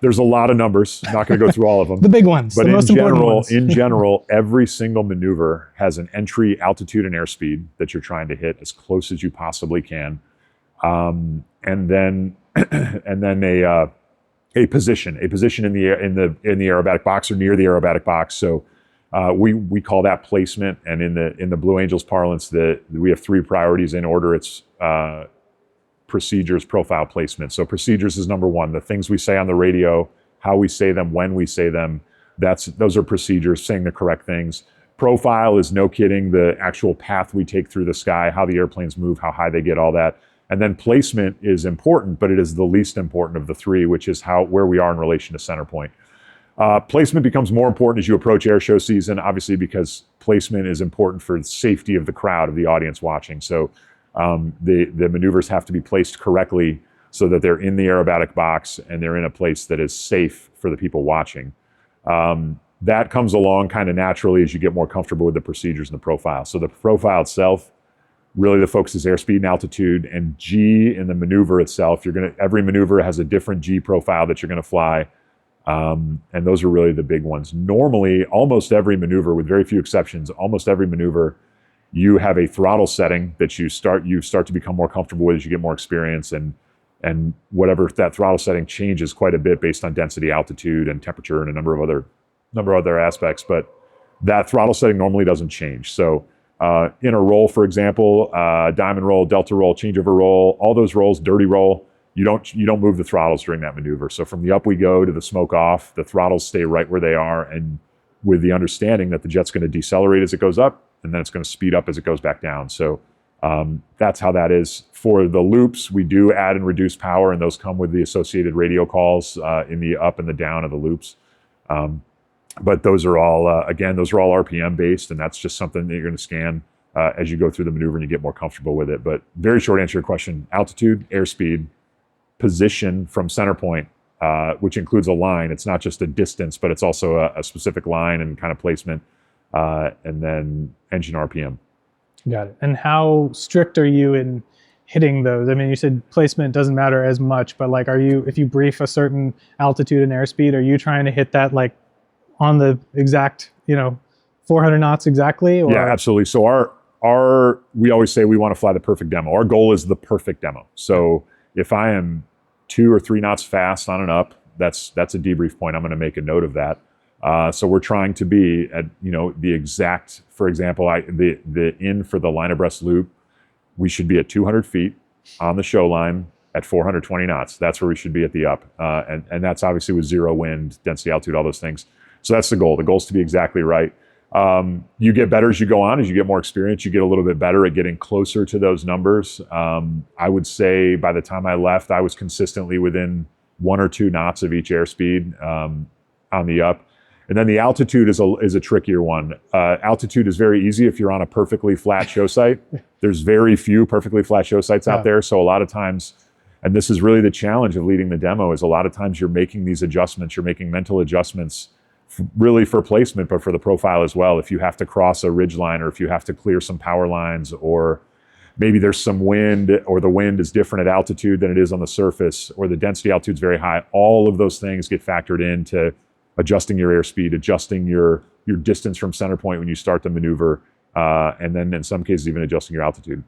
There's a lot of numbers. I'm not going to go through all of them. The big ones, but the most important ones. in general, every single maneuver has an entry altitude and airspeed that you're trying to hit as close as you possibly can. And then a position in the aerobatic box or near the aerobatic box. So we call that placement. And in the Blue Angels parlance, we have three priorities in order. It's procedures, profile, placement. So procedures is number one. The things we say on the radio, how we say them, when we say them, those are procedures, saying the correct things. Profile is, no kidding, the actual path we take through the sky, how the airplanes move, how high they get, all that. And then placement is important, but it is the least important of the three, which is where we are in relation to center point. Placement becomes more important as you approach air show season, obviously, because placement is important for the safety of the crowd, of the audience watching. So the maneuvers have to be placed correctly so that they're in the aerobatic box and they're in a place that is safe for the people watching. That comes along kind of naturally as you get more comfortable with the procedures and the profile. So the profile itself, really the focus is airspeed and altitude, and G in the maneuver itself. Every maneuver has a different G profile that you're going to fly. And those are really the big ones. Normally, almost every maneuver, with very few exceptions, almost every maneuver, you have a throttle setting that you start to become more comfortable with as you get more experience, and whatever that throttle setting changes quite a bit based on density, altitude, and temperature, and a number of other aspects. But that throttle setting normally doesn't change. So in a roll, for example, diamond roll, delta roll, changeover roll, all those rolls, dirty roll, you don't move the throttles during that maneuver. So from the up we go to the smoke off, the throttles stay right where they are, and with the understanding that the jet's going to decelerate as it goes up, and then it's going to speed up as it goes back down. So That's how that is. For the loops, we do add and reduce power, and those come with the associated radio calls in the up and the down of the loops. But those are all, again, those are all RPM based, and that's just something that you're going to scan as you go through the maneuver and you get more comfortable with it. But very short answer to your question: altitude, airspeed, position from center point, which includes a line. It's not just a distance, but it's also a specific line and kind of placement, and then engine RPM. Got it. And how strict are you in hitting those? I mean, you said placement doesn't matter as much, but like, if you brief a certain altitude and airspeed, are you trying to hit that like on the exact, 400 knots exactly? Or? Yeah, absolutely. So we always say we want to fly the perfect demo. Our goal is the perfect demo. So if I am 2 or 3 knots fast on an up, that's a debrief point. I'm going to make a note of that. So we're trying to be at, the exact, for example, the in for the line abreast loop, we should be at 200 feet on the show line at 420 knots. That's where we should be at the up. And that's obviously with zero wind, density, altitude, all those things. So that's the goal. The goal is to be exactly right. You get better as you go on. As you get more experience, you get a little bit better at getting closer to those numbers. I would say by the time I left, I was consistently within 1 or 2 knots of each airspeed on the up. And then the altitude is a trickier one. Altitude is very easy if you're on a perfectly flat show site. There's very few perfectly flat show sites out there. So a lot of times, and this is really the challenge of leading the demo, is a lot of times you're making these adjustments, you're making mental adjustments really for placement, but for the profile as well. If you have to cross a ridge line, or if you have to clear some power lines, or maybe there's some wind, or the wind is different at altitude than it is on the surface, or the density altitude is very high, all of those things get factored into adjusting your airspeed, adjusting your distance from center point when you start the maneuver, and then in some cases even adjusting your altitude.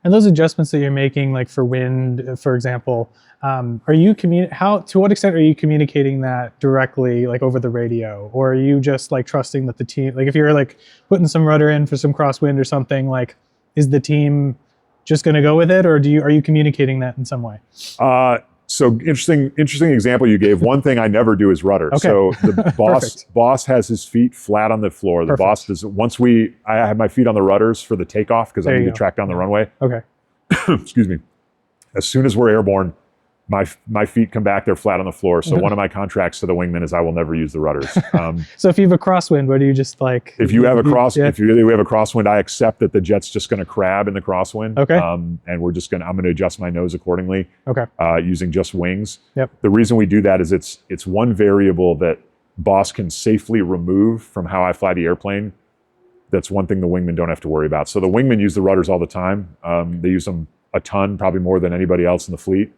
And those adjustments that you're making, like for wind, for example, to what extent are you communicating that directly, like over the radio, or are you just like trusting that the team, like if you're like putting some rudder in for some crosswind or something, like is the team just going to go with it, or are you communicating that in some way? So interesting example you gave. One thing I never do is rudder. Okay. So the boss has his feet flat on the floor. The boss does, I have my feet on the rudders for the takeoff because I need to track down the runway. Okay. Excuse me. As soon as we're airborne, my feet come back, they're flat on the floor. So one of my contracts to the wingman is I will never use the rudders. So if you have a crosswind, what do you just like? If we have a crosswind, I accept that the jet's just going to crab in the crosswind. Okay. And I'm going to adjust my nose accordingly. Okay. Using just wings. Yep. The reason we do that is it's one variable that boss can safely remove from how I fly the airplane. That's one thing the wingmen don't have to worry about. So the wingmen use the rudders all the time. They use them a ton, probably more than anybody else in the fleet.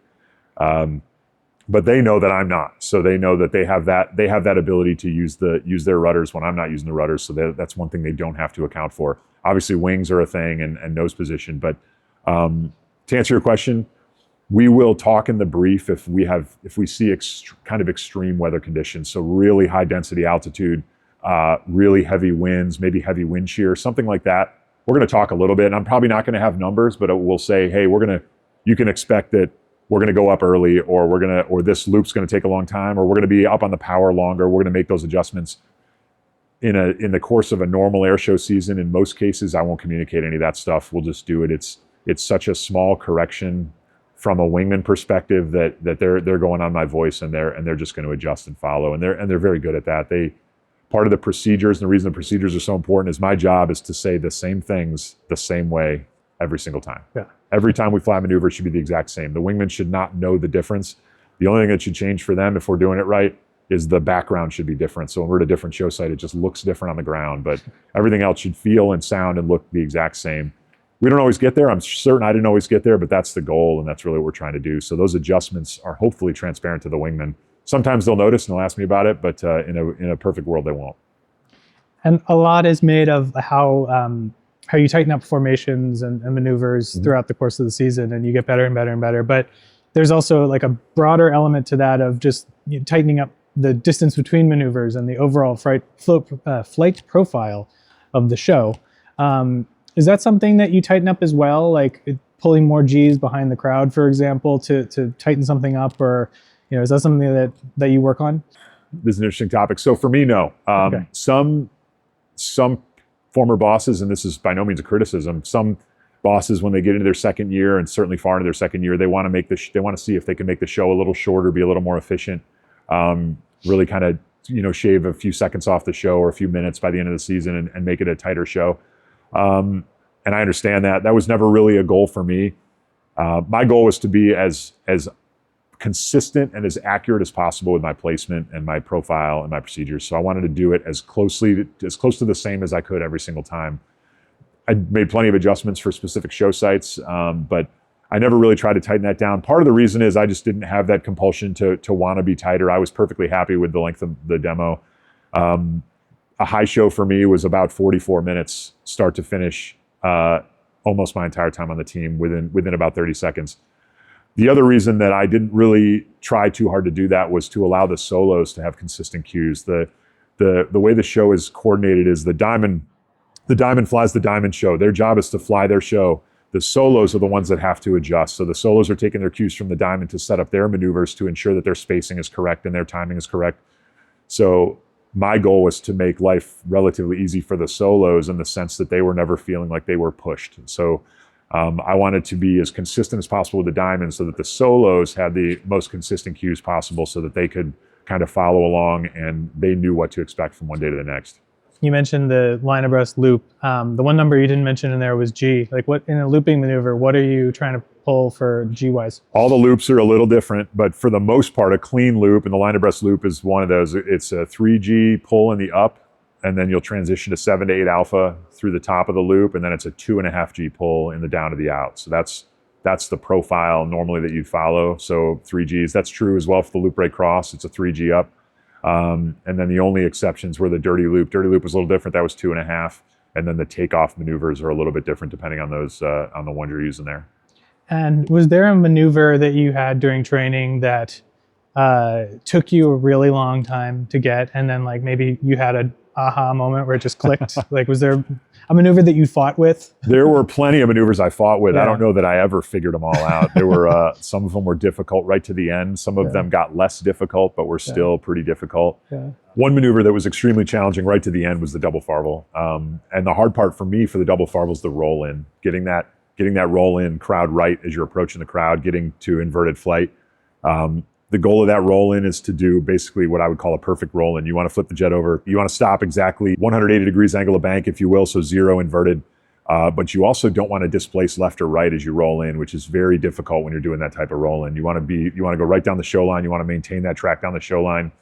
But they know that I'm not. So they know that they have that ability to use their rudders when I'm not using the rudders. So that's one thing they don't have to account for. Obviously wings are a thing and nose position, but to answer your question, we will talk in the brief if we see kind of extreme weather conditions. So really high density altitude, really heavy winds, maybe heavy wind shear, something like that. We're going to talk a little bit, and I'm probably not going to have numbers, but we'll say, hey, you can expect that we're going to go up early, or this loop's going to take a long time, or we're going to be up on the power longer. We're going to make those adjustments in the course of a normal air show season. In most cases, I won't communicate any of that stuff. We'll just do it. It's such a small correction from a wingman perspective that they're going on my voice, and they're just going to adjust and follow, and they're very good at that. Part of the procedures, and the reason the procedures are so important, is my job is to say the same things the same way every single time. Yeah. Every time we fly a maneuver, it should be the exact same. The wingman should not know the difference. The only thing that should change for them, if we're doing it right, is the background should be different. So when we're at a different show site, it just looks different on the ground, but everything else should feel and sound and look the exact same. We don't always get there. I'm certain I didn't always get there, but that's the goal, and that's really what we're trying to do. So those adjustments are hopefully transparent to the wingman. Sometimes they'll notice and they'll ask me about it, but in a perfect world, they won't. And a lot is made of how you tighten up formations and maneuvers throughout the course of the season, and you get better and better and better. But there's also like a broader element to that of just tightening up the distance between maneuvers and the overall flight profile of the show. Is that something that you tighten up as well, like pulling more G's behind the crowd, for example, to tighten something up, or is that something that you work on? This is an interesting topic. So for me, no. Some former bosses, and this is by no means a criticism, some bosses, when they get into their second year, and certainly far into their second year, they want to make they want to see if they can make the show a little shorter, be a little more efficient, really kind of, shave a few seconds off the show or a few minutes by the end of the season and make it a tighter show. And I understand that. That was never really a goal for me. My goal was to be as consistent and as accurate as possible with my placement and my profile and my procedures. So I wanted to do it as close to the same as I could every single time. I made plenty of adjustments for specific show sites, but I never really tried to tighten that down. Part of the reason is I just didn't have that compulsion to want to be tighter. I was perfectly happy with the length of the demo. A high show for me was about 44 minutes, start to finish, almost my entire time on the team, within about 30 seconds. The other reason that I didn't really try too hard to do that was to allow the solos to have consistent cues. The way the show is coordinated is the diamond flies the diamond show. Their job is to fly their show. The solos are the ones that have to adjust. So the solos are taking their cues from the diamond to set up their maneuvers to ensure that their spacing is correct and their timing is correct. So my goal was to make life relatively easy for the solos in the sense that they were never feeling like they were pushed. So I wanted to be as consistent as possible with the diamond so that the solos had the most consistent cues possible so that they could kind of follow along and they knew what to expect from one day to the next. You mentioned the line abreast loop. The one number you didn't mention in there was G. Like, what in a looping maneuver, what are you trying to pull for G-wise? All the loops are a little different, but for the most part, a clean loop, and the line abreast loop is one of those. It's a 3G pull in the up, and then you'll transition to 7 to 8 alpha through the top of the loop, and then it's a 2.5G pull in the down to the out. So that's the profile normally that you'd follow. So 3Gs. That's true as well for the loop break cross. It's a 3G up. And then the only exceptions were the dirty loop. Dirty loop was a little different. That was 2.5. And then the takeoff maneuvers are a little bit different depending on those on the ones you're using there. And was there a maneuver that you had during training that took you a really long time to get, and then like maybe you had a aha moment where it just clicked? Like, was there a maneuver that you fought with? There were plenty of maneuvers I fought with. Yeah. I don't know that I ever figured them all out. There were some of them were difficult right to the end. Some of them got less difficult, but were still pretty difficult. Yeah. One maneuver that was extremely challenging right to the end was the double farvel. And the hard part for me for the double farvel is the roll in, getting that roll in crowd right as you're approaching the crowd, getting to inverted flight. The goal of that roll in is to do basically what I would call a perfect roll in. You want to flip the jet over. You want to stop exactly 180 degrees angle of bank, if you will, so 0 inverted. But you also don't want to displace left or right as you roll in, which is very difficult when you're doing that type of roll in. You want to go right down the show line. You want to maintain that track down the show line.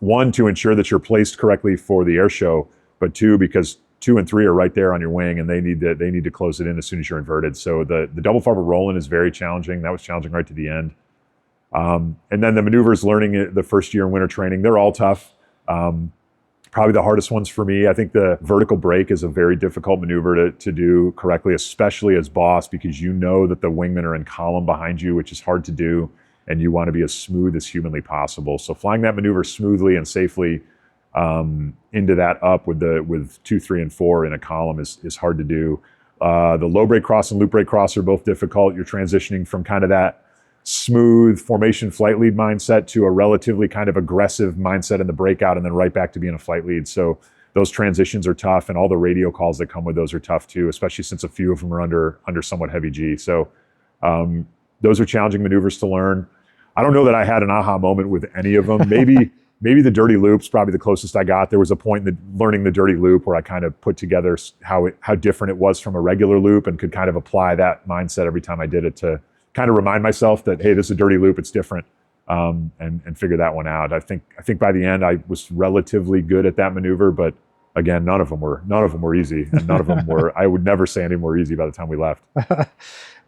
One, to ensure that you're placed correctly for the air show, but two, because 2 and 3 are right there on your wing, and they need to close it in as soon as you're inverted. So the double farvel roll in is very challenging. That was challenging right to the end. And then the maneuvers learning it the first year in winter training, they're all tough. Probably the hardest ones for me, I think the vertical break is a very difficult maneuver to do correctly, especially as boss, because you know that the wingmen are in column behind you, which is hard to do, and you want to be as smooth as humanly possible. So flying that maneuver smoothly and safely into that up with 2, 3, and 4 in a column is hard to do. The low break cross and loop break cross are both difficult. You're transitioning from kind of that smooth formation flight lead mindset to a relatively kind of aggressive mindset in the breakout, and then right back to being a flight lead. So those transitions are tough, and all the radio calls that come with those are tough too, especially since a few of them are under somewhat heavy G. So those are challenging maneuvers to learn. I don't know that I had an aha moment with any of them. Maybe the dirty loop's probably the closest I got. There was a point in learning the dirty loop where I kind of put together how different it was from a regular loop, and could kind of apply that mindset every time I did it to kind of remind myself that, hey, this is a dirty loop, it's different, and figure that one out. I think by the end I was relatively good at that maneuver, but again, none of them were easy, and none of them were. I would never say any more easy by the time we left.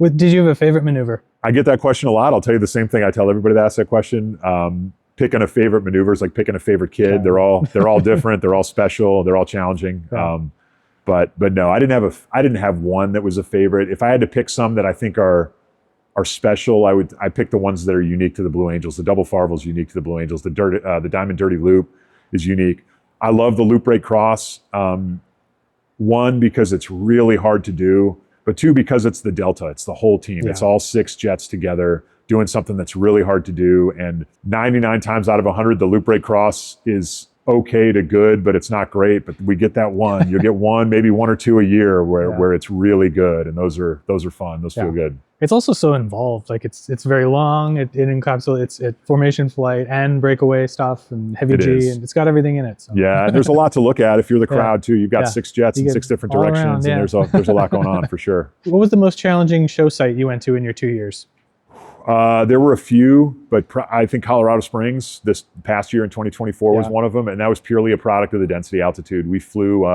Did you have a favorite maneuver? I get that question a lot. I'll tell you the same thing I tell everybody that asks that question. Picking a favorite maneuver is like picking a favorite kid. Okay. They're all different. They're all special. They're all challenging. Yeah. But no, I didn't have one that was a favorite. If I had to pick some that I think are special, I pick the ones that are unique to the Blue Angels. The double farvel is unique to the Blue Angels. The diamond dirty loop is unique. I love the loop break cross. One, because it's really hard to do, but two, because it's the Delta. It's the whole team. Yeah. It's all 6 jets together doing something that's really hard to do. And 99 times out of 100, the loop break cross is okay to good, but it's not great. But we get that one. You'll get one, maybe one or two a year where it's really good, and those are fun. Those feel good. It's also so involved. Like it's very long. It encapsulates formation flight and breakaway stuff and heavy G, and it's got everything in it. So. Yeah, and there's a lot to look at if you're the crowd too. You've got 6 jets in 6 different directions, and there's a lot going on for sure. What was the most challenging show site you went to in your 2 years? There were a few, but I think Colorado Springs this past year in 2024 was one of them, and that was purely a product of the density altitude. We flew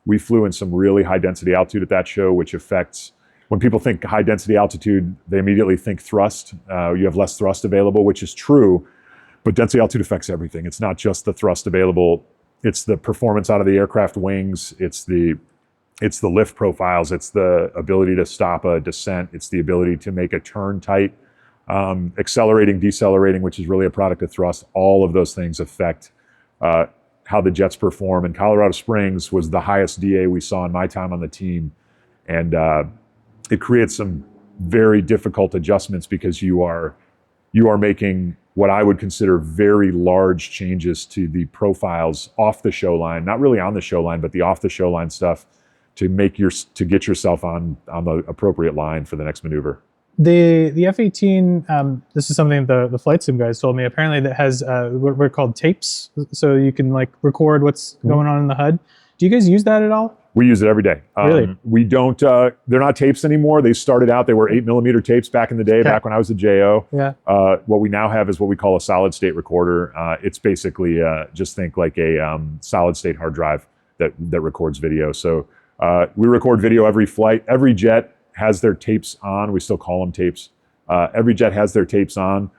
in some really high density altitude at that show, which affects. When people think high density altitude, they immediately think thrust. You have less thrust available, which is true, but density altitude affects everything. It's not just the thrust available. It's the performance out of the aircraft wings. It's the lift profiles. It's the ability to stop a descent. It's the ability to make a turn tight, accelerating, decelerating, which is really a product of thrust. All of those things affect how the jets perform. And Colorado Springs was the highest DA we saw in my time on the team. And it creates some very difficult adjustments because you are making what I would consider very large changes to the profiles off the show line, not really on the show line, but the off the show line stuff to get yourself on the appropriate line for the next maneuver. The F-18, this is something the flight sim guys told me. Apparently, that has what are called tapes, so you can like record what's going on in the HUD. Do you guys use that at all? We use it every day. Really? We don't. They're not tapes anymore. They started out. They were 8mm tapes back in the day, back when I was a JO. Yeah. What we now have is what we call a solid state recorder. It's basically just think like a solid state hard drive that records video. So we record video every flight. Every jet has their tapes on. We still call them tapes. Every jet has their tapes on.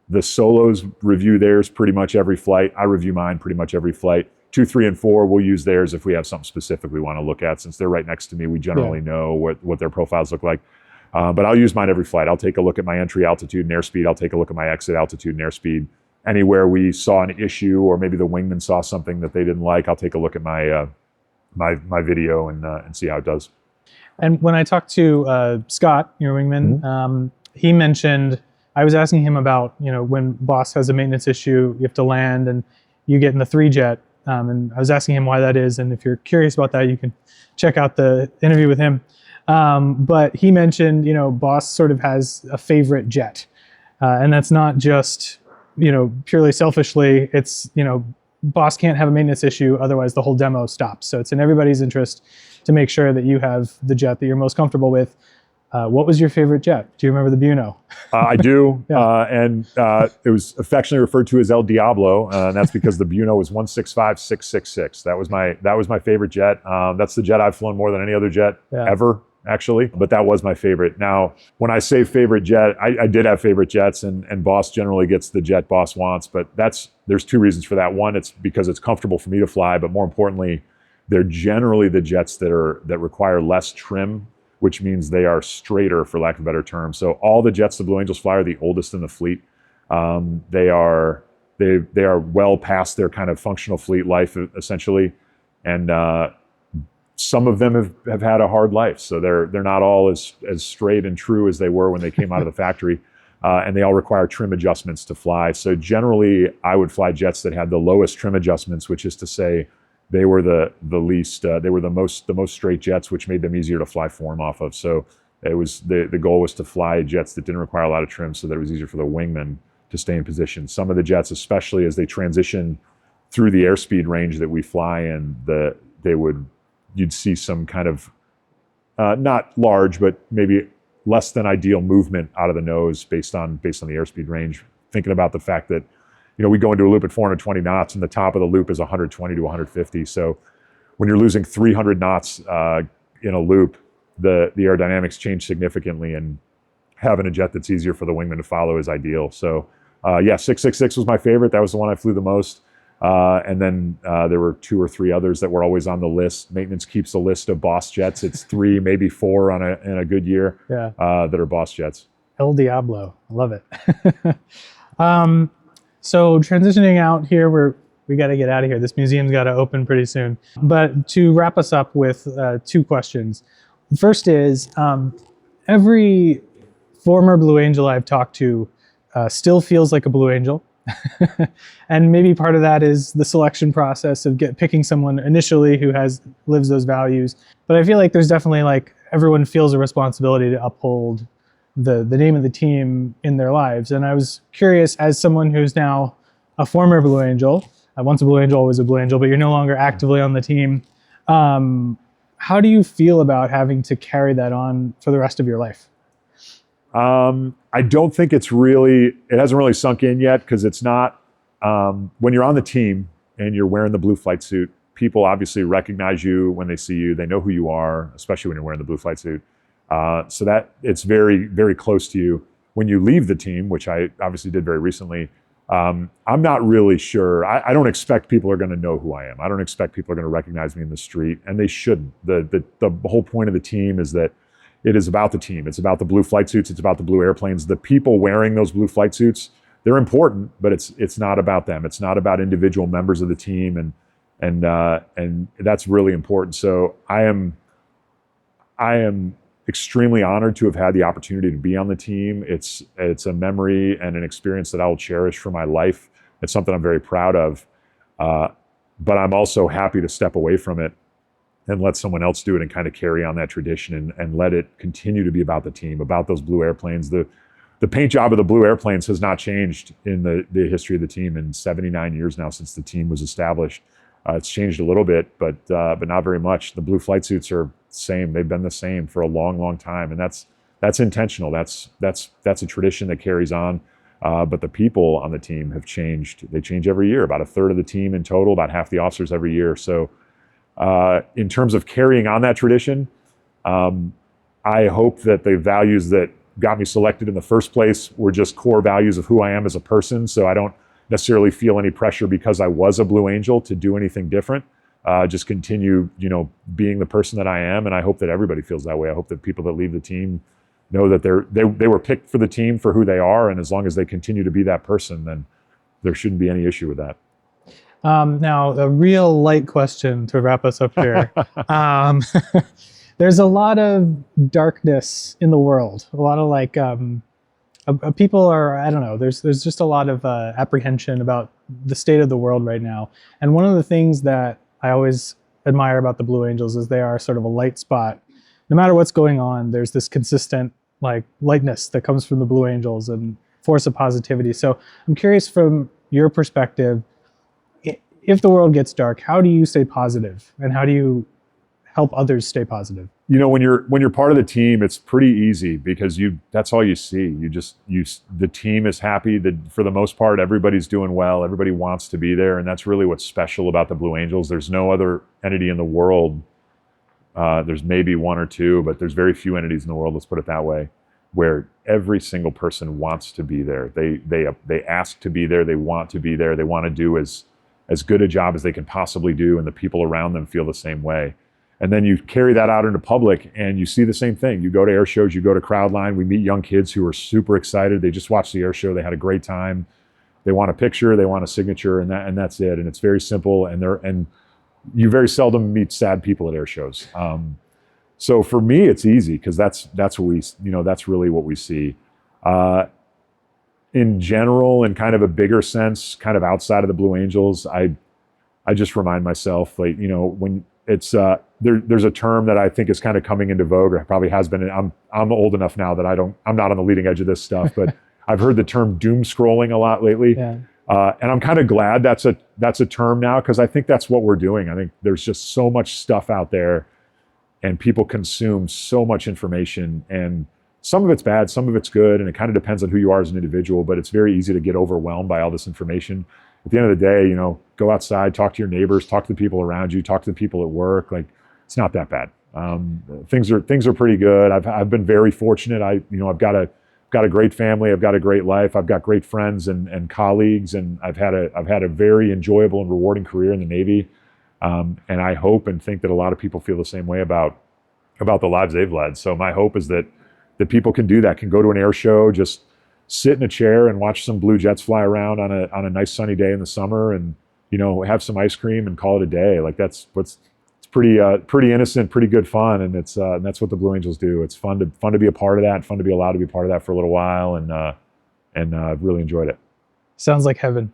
The solos review theirs pretty much every flight. I review mine pretty much every flight. 2, 3, and 4, we'll use theirs if we have something specific we want to look at. Since they're right next to me, we generally know what their profiles look like. But I'll use mine every flight. I'll take a look at my entry altitude and airspeed. I'll take a look at my exit altitude and airspeed. Anywhere we saw an issue, or maybe the wingman saw something that they didn't like, I'll take a look at my my video and see how it does. And when I talked to Scott, your wingman, he mentioned, I was asking him about, when boss has a maintenance issue, you have to land and you get in the 3-jet. And I was asking him why that is. And if you're curious about that, you can check out the interview with him. But he mentioned, boss sort of has a favorite jet. And that's not just, purely selfishly. It's, boss can't have a maintenance issue. Otherwise, the whole demo stops. So it's in everybody's interest to make sure that you have the jet that you're most comfortable with. What was your favorite jet? Do you remember the Buno? I do, and it was affectionately referred to as El Diablo, and that's because the Buno was 165-666. That was my favorite jet. That's the jet I've flown more than any other jet ever, actually. But that was my favorite. Now, when I say favorite jet, I did have favorite jets, and boss generally gets the jet boss wants. But there's 2 reasons for that. One, it's because it's comfortable for me to fly, but more importantly, they're generally the jets that require less trim, which means they are straighter, for lack of a better term. So all the jets the Blue Angels fly are the oldest in the fleet. They are well past their kind of functional fleet life, essentially, and some of them have had a hard life. So they're not all as straight and true as they were when they came out of the factory, and they all require trim adjustments to fly. So generally, I would fly jets that had the lowest trim adjustments, which is to say, they were the least. They were the most straight jets, which made them easier to fly form off of. So it was the goal was to fly jets that didn't require a lot of trim, so that it was easier for the wingmen to stay in position. Some of the jets, especially as they transition through the airspeed range that we fly in, you'd see some kind of not large, but maybe less than ideal movement out of the nose based on the airspeed range. Thinking about the fact that we go into a loop at 420 knots, and the top of the loop is 120 to 150. So when you're losing 300 knots in a loop, the aerodynamics change significantly, and having a jet that's easier for the wingman to follow is ideal. So 666 was my favorite. That was the one I flew the most. And then there were 2 or 3 others that were always on the list. Maintenance keeps a list of boss jets. It's 3, maybe 4 in a good year that are boss jets. El Diablo. I love it. So transitioning out here, we got to get out of here. This museum's got to open pretty soon. But to wrap us up with 2 questions. The first is, every former Blue Angel I've talked to still feels like a Blue Angel. And maybe part of that is the selection process of picking someone initially who lives those values. But I feel like there's definitely like everyone feels a responsibility to uphold the name of the team in their lives. And I was curious, as someone who's now a former Blue Angel, once a Blue Angel, always a Blue Angel, but you're no longer actively on the team. How do you feel about having to carry that on for the rest of your life? I don't think it hasn't really sunk in yet, because it's not, when you're on the team and you're wearing the blue flight suit, people obviously recognize you when they see you. They know who you are, especially when you're wearing the blue flight suit. So that it's very, very close to you. When you leave the team, which I obviously did very recently, I'm not really sure. I don't expect people are going to know who I am. I don't expect people are going to recognize me in the street, and they shouldn't. The whole point of the team is that it is about the team. It's about the blue flight suits. It's about the blue airplanes. The people wearing those blue flight suits, they're important, but it's not about them. It's not about individual members of the team, and that's really important. So I am extremely honored to have had the opportunity to be on the team. It's a memory and an experience that I will cherish for my life. It's something I'm very proud of, but I'm also happy to step away from it and let someone else do it and kind of carry on that tradition and let it continue to be about the team, about those blue airplanes. The paint job of the blue airplanes has not changed in the history of the team in 79 years now since the team was established. It's changed a little bit, but not very much. The blue flight suits are the same. They've been the same for a long, long time, and that's intentional. That's a tradition that carries on. But the people on the team have changed. They change every year. About a third of the team in total, about half the officers every year. So in terms of carrying on that tradition, I hope that the values that got me selected in the first place were just core values of who I am as a person. So I don't necessarily feel any pressure because I was a Blue Angel to do anything different. Just continue, being the person that I am. And I hope that everybody feels that way. I hope that people that leave the team know that they were picked for the team for who they are. And as long as they continue to be that person, then there shouldn't be any issue with that. Now, a real light question to wrap us up here. There's a lot of darkness in the world. A lot of people are, I don't know, there's just a lot of apprehension about the state of the world right now. And one of the things that I always admire about the Blue Angels is they are sort of a light spot. No matter what's going on, there's this consistent lightness that comes from the Blue Angels and force of positivity. So I'm curious, from your perspective, if the world gets dark, how do you stay positive, and how do you help others stay positive? When you're part of the team, it's pretty easy because that's all you see. The team is happy. That for the most part, everybody's doing well. Everybody wants to be there, and that's really what's special about the Blue Angels. There's no other entity in the world. There's maybe one or two, but there's very few entities in the world, let's put it that way, where every single person wants to be there. They ask to be there. They want to be there. They want to do as good a job as they can possibly do, and the people around them feel the same way. And then you carry that out into public and you see the same thing. You go to air shows, you go to Crowdline, we meet young kids who are super excited. They just watched the air show, they had a great time. They want a picture, they want a signature, and that's it. And it's very simple, and you very seldom meet sad people at air shows. So for me, it's easy because that's really what we see. In general, in kind of a bigger sense, kind of outside of the Blue Angels, I just remind myself, when it's there's a term that I think is kind of coming into vogue, or probably has been. I'm old enough now that I'm not on the leading edge of this stuff, but I've heard the term doom scrolling a lot lately. Yeah. And I'm kind of glad that's a term now, because I think that's what we're doing. I think there's just so much stuff out there, and people consume so much information, and some of it's bad, some of it's good, and it kind of depends on who you are as an individual, but it's very easy to get overwhelmed by all this information. At the end of the day, go outside, talk to your neighbors, talk to the people around you, talk to the people at work. It's not that bad. Things are pretty good. I've been very fortunate. I've got a great family. I've got a great life. I've got great friends and colleagues, and I've had a very enjoyable and rewarding career in the Navy. And I hope and think that a lot of people feel the same way about the lives they've led. So my hope is that people can do that, can go to an air show, just sit in a chair and watch some blue jets fly around on a nice sunny day in the summer, and have some ice cream and call it a day. It's pretty innocent, pretty good fun, and that's what the Blue Angels do. It's fun to be a part of that, fun to be allowed to be a part of that for a little while, and I've really enjoyed it. Sounds like heaven.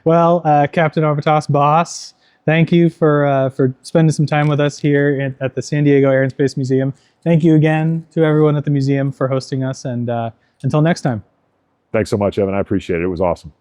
Well, Captain Armatas, boss, thank you for spending some time with us here at the San Diego Air and Space Museum. Thank you again to everyone at the museum for hosting us, and until next time. Thanks so much, Evan. I appreciate it. It was awesome.